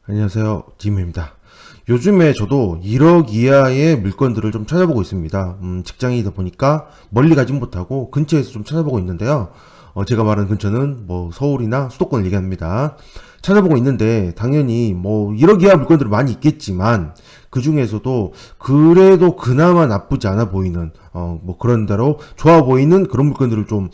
안녕하세요, 디임입니다. 요즘에 저도 1억 이하의 물건들을 좀 찾아보고 있습니다. 직장이다 보니까 멀리 가진 못하고 근처에서 좀 찾아보고 있는데요. 제가 말하는 근처는 뭐 서울이나 수도권을 얘기합니다. 찾아보고 있는데 당연히 뭐 1억 이하 물건들이 많이 있겠지만 그 중에서도 그래도 그나마 나쁘지 않아 보이는 뭐 그런 대로 좋아 보이는 그런 물건들을 좀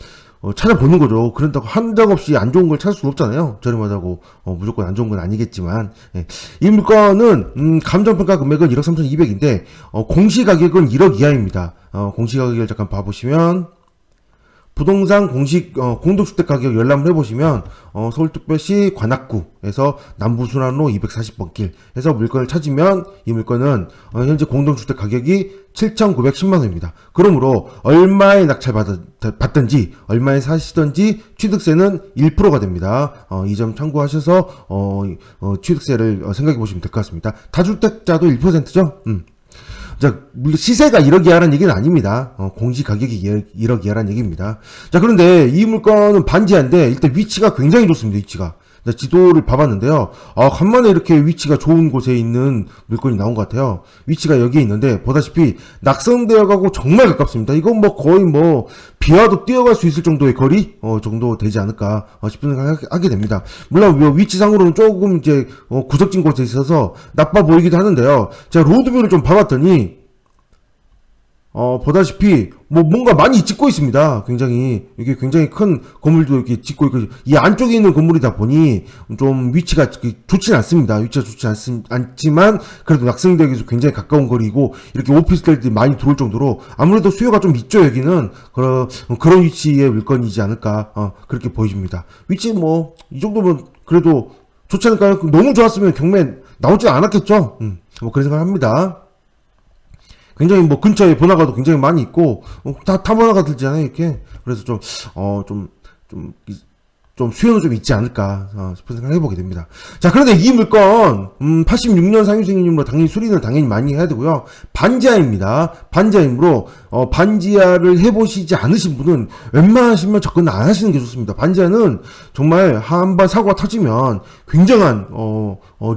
찾아보는 거죠. 그런다고 한정 없이 안 좋은 걸 찾을 수는 없잖아요. 저렴하다고 무조건 안 좋은 건 아니겠지만, 예. 이 물건은 감정평가 금액은 1억 3,200인데 공시 가격은 1억 이하입니다. 공시 가격을 잠깐 봐보시면 부동산 공식 공동주택 가격 열람을 해보시면 서울특별시 관악구에서 남부순환로 240번 길 해서 물건을 찾으면 이 물건은 현재 공동주택 가격이 7,910만원입니다. 그러므로 얼마에 낙찰받든지 얼마에 사시든지 취득세는 1%가 됩니다. 이 점 참고하셔서 취득세를 생각해 보시면 될 것 같습니다. 다주택자도 1%죠? 자, 물론 시세가 1억 이하라는 얘기는 아닙니다. 공시 가격이 1억 이하라는 얘기입니다. 자, 그런데 이 물건은 반지하인데 일단 위치가 굉장히 좋습니다. 위치가. 지도를 봐봤는데요. 간만에 이렇게 위치가 좋은 곳에 있는 물건이 나온 것 같아요. 위치가 여기에 있는데 보다시피 낙성대어 가고 정말 가깝습니다. 이건 뭐 거의 뭐 비와도 뛰어갈 수 있을 정도의 거리 정도 되지 않을까 싶은 생각을 하게 됩니다. 물론 위치상으로는 조금 이제 구석진 곳에 있어서 나빠 보이기도 하는데요. 제가 로드뷰를 좀 봐봤더니 보다시피, 뭔가 많이 짓고 있습니다. 굉장히, 이게 굉장히 큰 건물도 이렇게 짓고 있고, 이 안쪽에 있는 건물이다 보니, 좀 위치가 좋진 않습니다. 위치가 좋지 않지만, 그래도 낙성대역에서 굉장히 가까운 거리고, 이렇게 오피스텔들이 많이 들어올 정도로, 아무래도 수요가 좀 있죠, 여기는. 그런 위치의 물건이지 않을까, 그렇게 보여집니다. 위치 이 정도면, 그래도 좋지 않을까요? 너무 좋았으면 경매 나오지 않았겠죠? 그런 생각을 합니다. 굉장히 근처에 번화가도 굉장히 많이 있고 다 타번화가 들잖아요 이렇게. 그래서 좀 수요는 좀 있지 않을까 싶은 생각을 해보게 됩니다. 자, 그런데 이 물건 86년 상유승이므로 당연히 수리는 당연히 많이 해야 되고요. 반지하입니다. 반지하이므로 반지하를 해보시지 않으신 분은 웬만하시면 접근 안 하시는 게 좋습니다. 반지하는 정말 한번 사고가 터지면 굉장한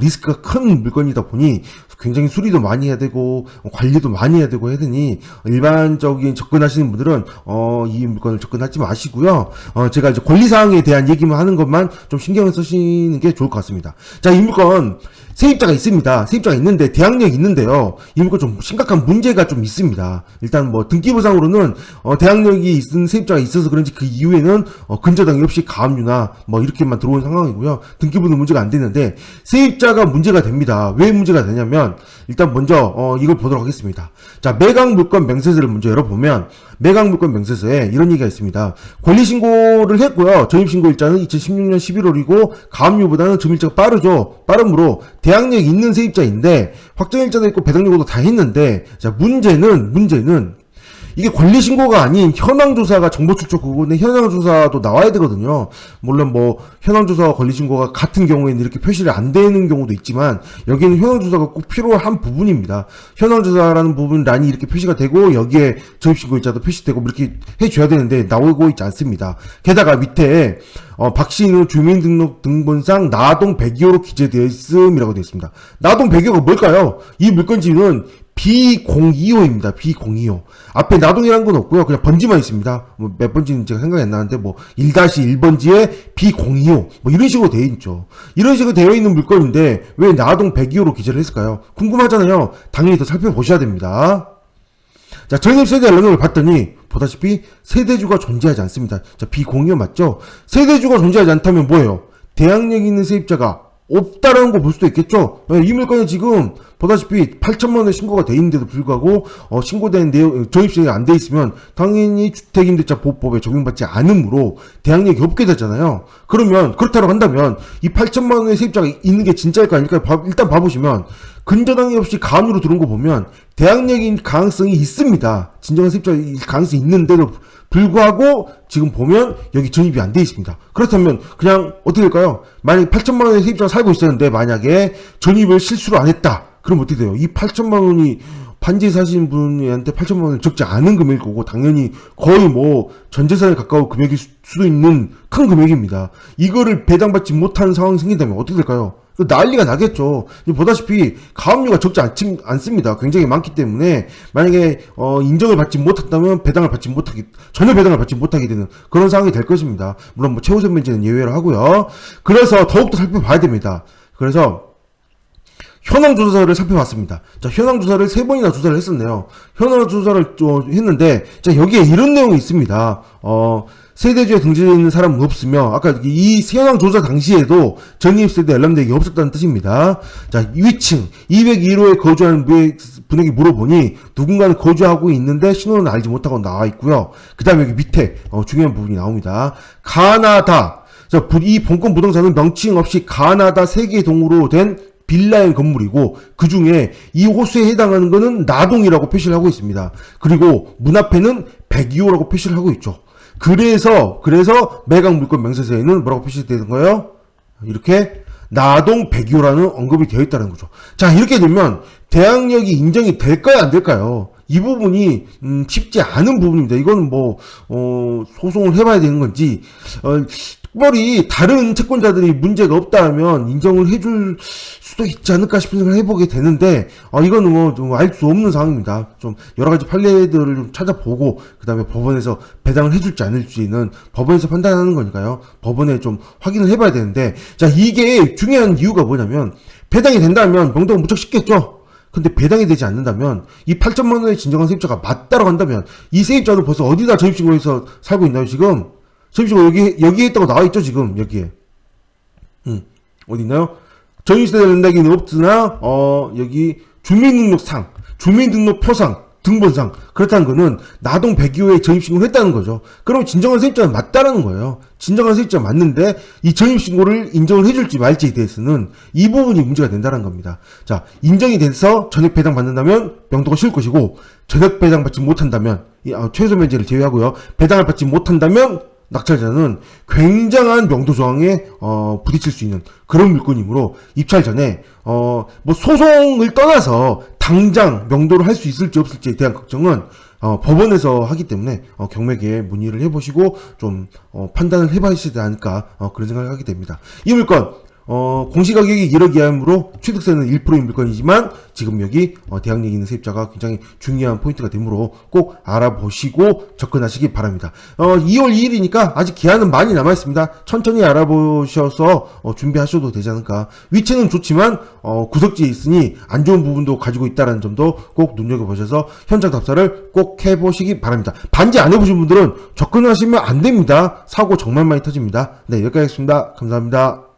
리스크가 큰 물건이다 보니 굉장히 수리도 많이 해야 되고 관리도 많이 해야 되고 하더니 일반적인 접근하시는 분들은 이 물건을 접근하지 마시고요. 제가 이제 권리사항에 대한 얘기만 하는 것만 좀 신경을 쓰시는 게 좋을 것 같습니다. 자, 이 물건 세입자가 있습니다. 세입자가 있는데 대항력이 있는데요. 이 물건 좀 심각한 문제가 좀 있습니다. 일단 등기부상으로는 대항력이 있는 세입자가 있어서 그런지 그 이후에는 근저당이 없이 가압류나 이렇게만 들어온 상황이고요. 등기부는 문제가 안 되는데 세입자가 문제가 됩니다. 왜 문제가 되냐면 일단 먼저 이걸 보도록 하겠습니다. 자, 매각물건 명세서를 먼저 열어보면 매각물건 명세서에 이런 얘기가 있습니다. 권리신고를 했고요. 전입신고일자는 2016년 11월이고 가압류보다는 점일자가 빠르므로 대항력이 있는 세입자인데 확정일자도 있고 배당요구도 다 했는데, 자, 문제는 이게 권리신고가 아닌 현황조사가 정보출처 그거는 현황조사도 나와야 되거든요. 물론 현황조사와 권리신고가 같은 경우에는 이렇게 표시를 안 되는 경우도 있지만 여기는 현황조사가 꼭 필요한 부분입니다. 현황조사라는 부분 란이 이렇게 표시가 되고 여기에 전입신고일자도 표시되고 이렇게 해줘야 되는데 나오고 있지 않습니다. 게다가 밑에 박씨는 주민등록등본상 나동 102호로 기재되어 있음이라고 되어 있습니다. 나동 102호가 뭘까요? 이 물건지는 B025입니다. B025. 앞에 나동이라는 건 없고요. 그냥 번지만 있습니다. 몇 번지는 제가 생각이 안 나는데 1-1번지에 B025 이런 식으로 되어 있죠. 이런 식으로 되어 있는 물건인데 왜 나동 102호로 기재를 했을까요? 궁금하잖아요. 당연히 더 살펴보셔야 됩니다. 자, 전입세대 연령을 봤더니 보다시피 세대주가 존재하지 않습니다. 자, B02 맞죠? 세대주가 존재하지 않다면 뭐예요? 대항력이 있는 세입자가 없다라는 거 볼 수도 있겠죠. 이 물건이 지금 보다시피 8천만원 신고가 돼 있는데도 불구하고 신고된 내용 전입신고가 안 돼 있으면 당연히 주택임대차 보호법에 적용받지 않으므로 대항력이 없게 되잖아요. 그러면 그렇다고 한다면 이 8천만원의 세입자가 있는 게 진짜일까 아닐까? 일단 봐보시면 근저당이 없이 가압류로 들어온 거 보면 대항력인 가능성이 있습니다. 진정한 세입자 가능성이 있는데도 불구하고 지금 보면 여기 전입이 안 돼 있습니다. 그렇다면 그냥 어떻게 될까요? 만약에 8천만 원의 세입자가 살고 있었는데 만약에 전입을 실수로 안 했다. 그럼 어떻게 돼요? 이 8천만 원이 반지에 사시는 분한테 8천만 원은 적지 않은 금액일 거고 당연히 거의 전 재산에 가까운 금액일 수도 있는 큰 금액입니다. 이거를 배당받지 못하는 상황이 생긴다면 어떻게 될까요? 난리가 나겠죠. 보다시피 가압류가 적지 않습니다. 굉장히 많기 때문에 만약에 인정을 받지 못했다면 전혀 배당을 받지 못하게 되는 그런 상황이 될 것입니다. 물론 뭐 최우선 변제는 예외로 하고요. 그래서 더욱더 살펴봐야 됩니다. 그래서 현황 조사를 살펴봤습니다. 자, 현황 조사를 3번이나 조사를 했었네요. 현황 조사를 했는데, 자, 여기에 이런 내용이 있습니다. 세대주에 등재되어 있는 사람은 없으며, 아까 이 현황 조사 당시에도 전입세대 열람대기 없었다는 뜻입니다. 자, 위층 202호에 거주하는 분에게 물어보니 누군가는 거주하고 있는데 신원은 알지 못하고 나와 있고요. 그 다음에 여기 밑에 중요한 부분이 나옵니다. 가나다. 자, 이 본건 부동산은 명칭 없이 가나다 3개의 동으로 된 빌라형 건물이고 그 중에 이 호수에 해당하는 것은 나동이라고 표시를 하고 있습니다. 그리고 문 앞에는 102호라고 표시를 하고 있죠. 그래서 매각 물건 명세서에는 뭐라고 표시되는 거예요? 이렇게 나동 102호라는 언급이 되어 있다는 거죠. 자, 이렇게 되면 대항력이 인정이 될까요, 안 될까요? 이 부분이 쉽지 않은 부분입니다. 이거는 뭐 소송을 해봐야 되는 건지 특별히 다른 채권자들이 문제가 없다 하면 인정을 해줄 수도 있지 않을까 싶은 생각을 해보게 되는데 이거는 뭐 좀 알 수 없는 상황입니다. 좀 여러 가지 판례들을 좀 찾아보고 그 다음에 법원에서 배당을 해줄지 안 해줄지는 법원에서 판단하는 거니까요. 법원에 좀 확인을 해봐야 되는데, 자, 이게 중요한 이유가 뭐냐면 배당이 된다면 명도가 무척 쉽겠죠. 근데 배당이 되지 않는다면 이 8천만 원의 진정한 세입자가 맞다라고 한다면 이 세입자는 벌써 어디다 전입신고해서 살고 있나요 지금? 전입신고 여기에 있다고 나와있죠 지금 여기에. 어디 있나요? 전입세대 연락이 없으나 여기 주민등록상, 주민등록표상, 등본상 그렇다는 거는 나동 102호에 전입신고를 했다는 거죠. 그럼 진정한 세입자는 맞다라는 거예요. 진정한 세입자 맞는데 이 전입신고를 인정을 해줄지 말지에 대해서는 이 부분이 문제가 된다는 겁니다. 자, 인정이 돼서 전액 배당 받는다면 명도가 쉬울 것이고 전액 배당 받지 못한다면 최소 면제를 제외하고요. 배당을 받지 못한다면 낙찰자는 굉장한 명도 저항에 부딪힐 수 있는 그런 물건이므로 입찰 전에 뭐 소송을 떠나서 당장 명도를 할 수 있을지 없을지에 대한 걱정은 법원에서 하기 때문에 경매계에 문의를 해보시고 좀 판단을 해봐야 되지 않을까 그런 생각을 하게 됩니다. 이 물건 공시가격이 1억 이하이므로 취득세는 1%인 물건이지만 지금 여기 대항력 있는 세입자가 굉장히 중요한 포인트가 되므로 꼭 알아보시고 접근하시기 바랍니다. 2월 2일이니까 아직 기한은 많이 남아있습니다. 천천히 알아보셔서 준비하셔도 되지 않을까. 위치는 좋지만 구석지에 있으니 안 좋은 부분도 가지고 있다는 점도 꼭 눈여겨보셔서 현장 답사를 꼭 해보시기 바랍니다. 반지 안 해보신 분들은 접근하시면 안 됩니다. 사고 정말 많이 터집니다. 네, 여기까지 하겠습니다. 감사합니다.